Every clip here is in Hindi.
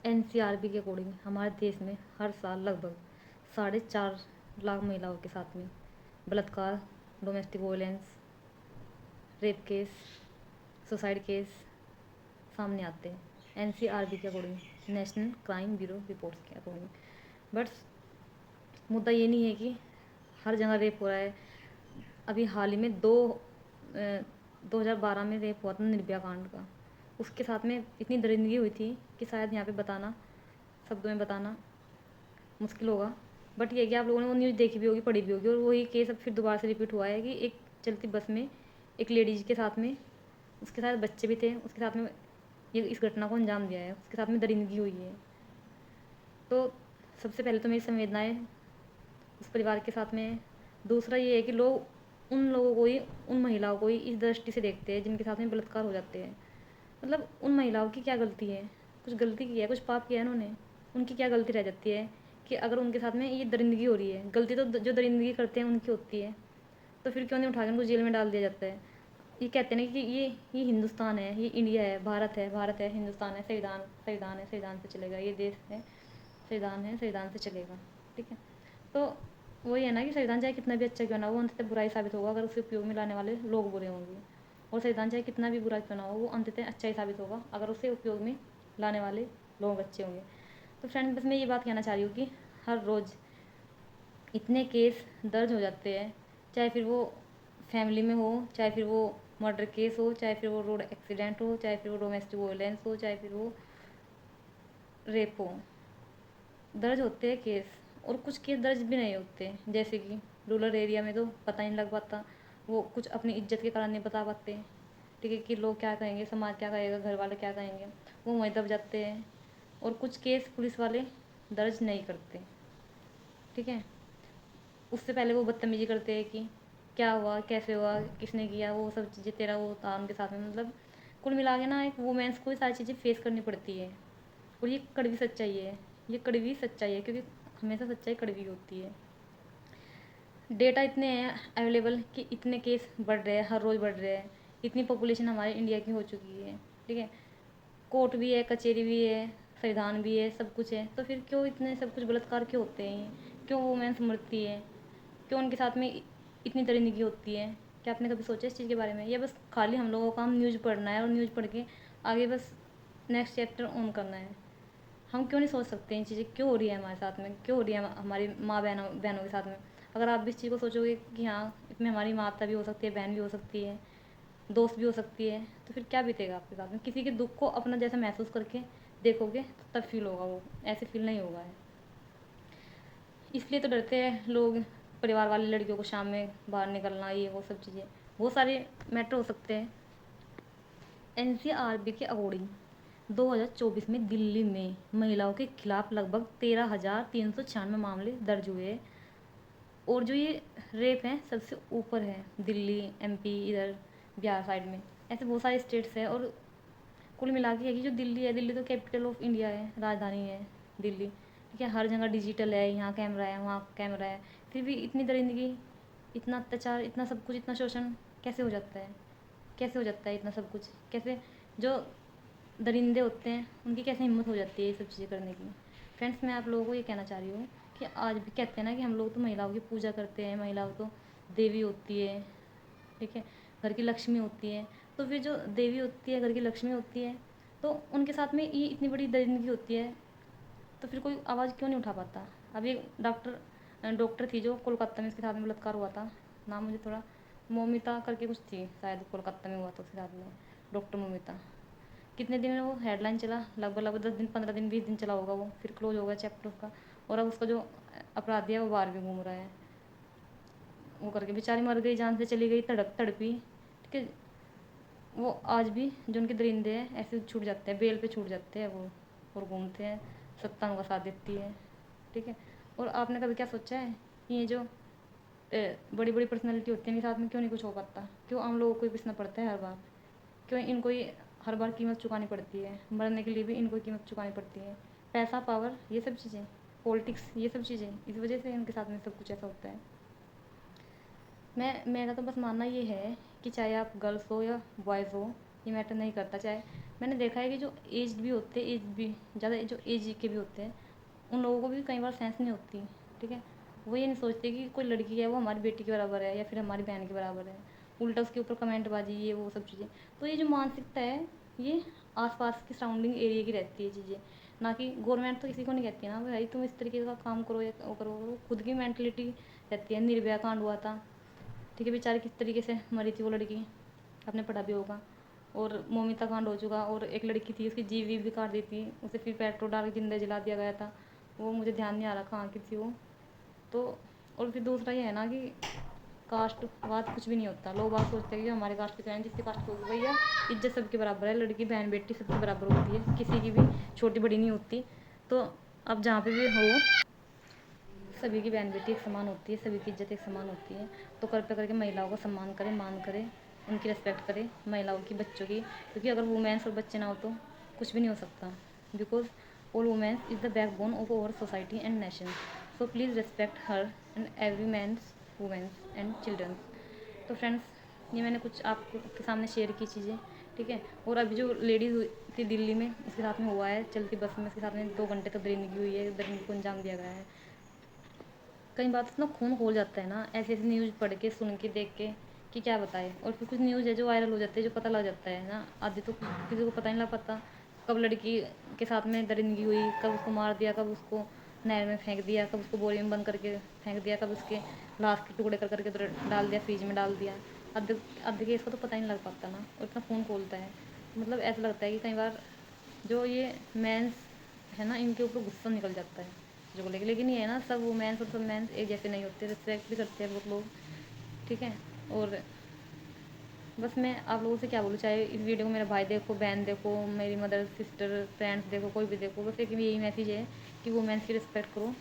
एनसीआरबी के अकॉर्डिंग हमारे देश में हर साल लगभग 4.5 लाख महिलाओं के साथ में बलात्कार, domestic violence, rape case, suicide case सामने आते हैं एनसीआरबी के according, national crime bureau reports के अकॉर्डिंग। बट मुद्दा ये नहीं है कि हर जगह रेप हो रहा है। अभी हाल ही में 2012 में रेप हुआ था निर्भया कांड का। उसके साथ में इतनी दरिंदगी हुई थी कि शायद यहाँ पे बताना, शब्दों में बताना मुश्किल होगा। बट ये कि आप लोगों ने वो न्यूज़ देखी भी होगी, पढ़ी भी होगी, और वही केस अब फिर दोबारा से रिपीट हुआ है कि एक चलती बस में एक लेडीज के साथ में, उसके साथ बच्चे भी थे, उसके साथ में ये इस घटना को अंजाम दिया है, उसके साथ में दरिंदगी हुई है। तो सबसे पहले तो मेरी संवेदनाएं उस परिवार के साथ में है। दूसरा ये है कि लोग उन लोगों को ही, उन महिलाओं को ही इस दृष्टि से देखते हैं जिनके साथ में बलात्कार हो जाते हैं। मतलब उन महिलाओं की क्या गलती है? कुछ गलती की है, कुछ पाप किया है उन्होंने, उनकी क्या गलती रह जाती है कि अगर उनके साथ में ये दरिंदगी हो रही है? गलती तो जो दरिंदगी करते हैं उनकी होती है, तो फिर क्यों नहीं उठा के उनको जेल में डाल दिया जाता है? ये कहते हैं ना कि ये हिंदुस्तान है, ये इंडिया है, भारत है, हिंदुस्तान है, संविधान संविधान है, संविधान से चलेगा, ये देश है, संविधान से चलेगा। ठीक है, तो वही है ना कि संविधान चाहे कितना भी अच्छा क्यों ना हो, वो अंततः बुराई साबित होगा अगर उसे उपयोग में लाने वाले लोग बुरे होंगे। और संविधान चाहे कितना भी बुरा क्यों ना हो, वो अंततः अच्छा ही साबित होगा अगर उसे उपयोग में लाने वाले लोग अच्छे होंगे। तो फ्रेंड्स, बस मैं ये बात कहना चाह रही हूँ कि हर रोज़ इतने केस दर्ज हो जाते हैं, चाहे फिर वो फैमिली में हो, चाहे फिर वो मर्डर केस हो, चाहे फिर वो रोड एक्सीडेंट हो, चाहे फिर वो डोमेस्टिक वायलेंस हो, चाहे फिर वो रेप हो, दर्ज होते हैं केस। और कुछ केस दर्ज भी नहीं होते, जैसे कि रूरल एरिया में तो पता ही नहीं लग पाता, वो कुछ अपनी इज्जत के कारण नहीं बता पाते। ठीक है, कि लोग क्या कहेंगे, समाज क्या कहेगा, घर वाले क्या कहेंगे, वो वहीं दब जाते हैं। और कुछ केस पुलिस वाले दर्ज नहीं करते। ठीक है, उससे पहले वो बदतमीजी करते हैं कि क्या हुआ, कैसे हुआ, किसने किया, वो सब चीज़ें तेरा वो था उनके साथ में। मतलब कुल मिला के ना एक वुमेंस को ये सारी चीज़ें फेस करनी पड़ती है। और ये कड़वी सच्चाई है, ये कड़वी सच्चाई है, क्योंकि हमेशा सच्चाई कड़वी होती है। डेटा इतने हैं अवेलेबल कि इतने केस बढ़ रहे हैं, हर रोज़ बढ़ रहे हैं। इतनी पॉपुलेशन हमारे इंडिया की हो चुकी है। ठीक है, कोर्ट भी है, कचहरी भी है, संविधान भी है, सब कुछ है, तो फिर क्यों इतने सब कुछ बलात्कार क्यों होते हैं? क्यों वुमेन्स मरती है? क्यों उनके साथ में इतनी दरिंदगी होती है? क्या आपने कभी सोचा इस चीज़ के बारे में? या बस खाली हम लोगों का काम न्यूज़ पढ़ना है और न्यूज़ पढ़ के आगे बस नेक्स्ट चैप्टर ऑन करना है? हम क्यों नहीं सोच सकते इन चीज़ें क्यों हो रही है हमारे साथ में, क्यों हो रही है हमारी माँ बहनों बहनों के साथ में? अगर आप भी इस चीज़ को सोचोगे कि हाँ, इसमें हमारी माता भी हो सकती है, बहन भी हो सकती है, दोस्त भी हो सकती है, तो फिर क्या बीतेगा आपके साथ में? किसी के दुख को अपना जैसा महसूस करके देखोगे तो तब फील होगा, वो ऐसे फील नहीं होगा है। इसलिए तो डरते हैं लोग, परिवार वाले लड़कियों को शाम में बाहर निकलना, ये वो सब चीज़ें, बहुत सारे मैटर हो सकते हैं। एनसीआरबी के अकॉर्डिंग 2024 में दिल्ली में महिलाओं के खिलाफ लगभग 13,396 मामले दर्ज हुए। और जो ये रेप हैं सबसे ऊपर है दिल्ली, एमपी, इधर बिहार साइड में, ऐसे बहुत सारे स्टेट्स हैं। और कुल मिला के है कि जो दिल्ली है, दिल्ली तो कैपिटल ऑफ इंडिया है, राजधानी है दिल्ली। ठीक है, हर जगह डिजिटल है, यहाँ कैमरा है, वहाँ कैमरा है, फिर भी इतनी दरिंदगी, इतना अत्याचार, इतना सब कुछ, इतना शोषण कैसे हो जाता है? कैसे हो जाता है इतना सब कुछ? कैसे जो दरिंदे होते हैं उनकी कैसे हिम्मत हो जाती है ये सब चीज़ें करने की? फ्रेंड्स, मैं आप लोगों को ये कहना चाह रही हूँ कि आज भी कहते हैं ना कि हम लोग तो महिलाओं की पूजा करते हैं, महिलाओं तो देवी होती है। ठीक है, घर की लक्ष्मी होती है। तो फिर जो देवी होती है, घर की लक्ष्मी होती है, तो उनके साथ में ये इतनी बड़ी दरिंदगी होती है, तो फिर कोई आवाज़ क्यों नहीं उठा पाता? अभी एक डॉक्टर थी जो कोलकाता में इसके साथ में बलात्कार हुआ था, नाम मुझे थोड़ा, मोमिता करके कुछ थी शायद, कोलकाता में हुआ था उसके साथ में, डॉक्टर मोमिता। कितने दिन में वो हेडलाइन चला, लगभग लगभग 10 दिन, 15 दिन, 20 दिन चला होगा वो, फिर क्लोज हो गया चैप्टर उसका। और अब उसका जो अपराधी है वो बाहर भी घूम रहा है, वो करके बेचारी मर गई, जान से चली गई, तड़पी। ठीक है, वो आज भी जो उनके दरिंदे हैं ऐसे छूट जाते हैं, बेल पे छूट जाते हैं वो, और घूमते हैं, सत्ता उनका साथ देती है। ठीक है, और आपने कभी क्या सोचा है कि ये जो बड़ी बड़ी पर्सनैलिटी होती है इनके साथ में क्यों नहीं कुछ हो पाता? क्यों आम लोगों को ही पिसना पड़ता है हर बार? क्यों इनको ही हर बार कीमत चुकानी पड़ती है? मरने के लिए भी इनको कीमत चुकानी पड़ती है। पैसा, पावर, ये सब चीज़ें, पॉलिटिक्स, ये सब चीज़ें, इस वजह से इनके साथ में सब कुछ ऐसा होता है। मेरा तो बस मानना ये है कि चाहे आप गर्ल्स हो या बॉयज़ हो, ये मैटर नहीं करता। चाहे मैंने देखा है कि जो एज्ड भी होते हैं, एज भी ज़्यादा जो एज के भी होते हैं, उन लोगों को भी कई बार सेंस नहीं होती, ठीक है। वो ये नहीं सोचते कि कोई लड़की है वो हमारी बेटी के बराबर है या फिर हमारी बहन के बराबर है, उल्टा उसके ऊपर कमेंटबाजी ये वो सब चीज़ें। तो ये जो मानसिकता है ये आसपास की सराउंडिंग एरिया की रहती है चीज़ें, ना कि गवर्नमेंट तो किसी को नहीं कहती है ना भाई तुम इस तरीके का काम करो या वो करो, वो खुद की मेंटलिटी रहती है। निर्भया कांड हुआ था, ठीक है, बेचारी किस तरीके से मरी थी वो लड़की, आपने पढ़ा भी होगा। और मोमिता कांड हो चुका, और एक लड़की थी उसकी जीभ वीभ भी काट दी थी, उसे फिर पेट्रोल डाल के जिंदा जला दिया गया था। वो मुझे ध्यान नहीं आ रहा कहाँ की थी वो। तो और फिर दूसरा ये है ना कि कास्ट वाद कुछ भी नहीं होता। लोग बात सोचते हैं कि हमारे कास्ट के हैं, जिसकी कास्ट होगी भैया इज्जत सबके बराबर है, लड़की बहन बेटी सबके बराबर होती है, किसी की भी छोटी बड़ी नहीं होती। तो अब जहाँ पे भी हो सभी की बहन बेटी एक समान होती है, सभी की इज्जत एक समान होती है। तो कृपया करके महिलाओं का सम्मान करें, मान करें, उनकी रिस्पेक्ट करें, महिलाओं की, बच्चों की, क्योंकि अगर वुमेन्स और बच्चे ना हो तो कुछ भी नहीं हो सकता। Because all womens is the backbone of our society and nation. So please respect her and every mans womens and childrens. तो फ्रेंड्स ये मैंने कुछ आपके सामने शेयर की चीज़ें, ठीक है। और अभी जो लेडीज़ हुई थी दिल्ली में, उसके साथ में हुआ है चलती बस में, उसके साथ में 2 घंटे तक दरिंदगी हुई है, दरिंदगी को अंजाम दिया गया है। कई बार तो इतना खून खौल जाता है ना ऐसी ऐसी न्यूज़ पढ़ के, सुन के, देख के, कि क्या बताए। और फिर कुछ न्यूज़ है जो वायरल हो जाते हैं, जो पता लग जाता है ना, आधे तो किसी को पता नहीं लग पाता कब लड़की के साथ में दरिंदगी हुई, कब उसको मार दिया, कब उसको नहर में फेंक दिया, कब उसको बोरी में बंद करके फेंक दिया, कब उसके लाश के टुकड़े कर करके डाल दिया, फ्रिज में डाल दिया। आधे आधे केस का तो पता ही नहीं लग पाता ना, और इतना खून खोलता है। मतलब ऐसा लगता है कि कई बार जो ये मेंस है ना, इनके ऊपर गुस्सा निकल जाता है जो को लेके। लेकिन ये है ना, सब वुमेन्स और सब मेंस एक जैसे नहीं होते, रिस्पेक्ट भी करते हैं बहुत लोग, ठीक है। और बस मैं आप लोगों से क्या बोलूँ, चाहे इस वीडियो को मेरा भाई देखो, बहन देखो, मेरी मदर सिस्टर फ्रेंड्स देखो, कोई भी देखो, बस एक यही मैसेज है कि वुमेन्स की रिस्पेक्ट करो,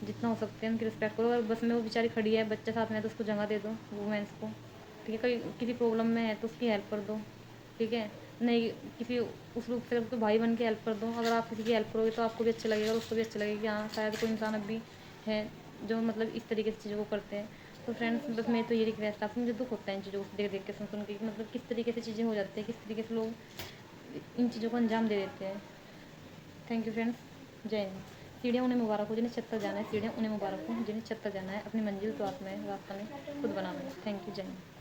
जितना हो सकते हैं उनकी रिस्पेक्ट करो। और बस में वो बेचारी खड़ी है, बच्चा साथ में है तो उसको जगह दे दो वुमेन्स को, ठीक है। कोई किसी प्रॉब्लम में है तो उसकी हेल्प कर दो, ठीक है। नहीं किसी उस रूप से तो भाई बन के हेल्प कर दो। अगर आप किसी की हेल्प करोगे तो आपको भी अच्छा लगेगा और उसको भी अच्छा लगेगा कि हाँ शायद कोई इंसान अब भी है जो मतलब इस तरीके से चीज़ों को करते हैं। तो फ्रेंड्स बस मैं तो ये रिक्वेस्ट आपसे, मुझे दुख होता है इन चीज़ों को देख देख के, सुन सुन के, मतलब किस तरीके से चीज़ें हो जाती है, किस तरीके से लोग इन चीज़ों को अंजाम दे देते हैं। थैंक यू फ्रेंड्स, जय हिंद। सीढ़ियाँ उन्हें मुबारक हो जिन्हें छत तक जाना है, सीढ़ियाँ उन्हें मुबारक हो जिन्हें छत तक जाना है, अपनी मंजिल तो आसमान है, रास्ता में खुद बनाना है। थैंक यू, जय हिंद।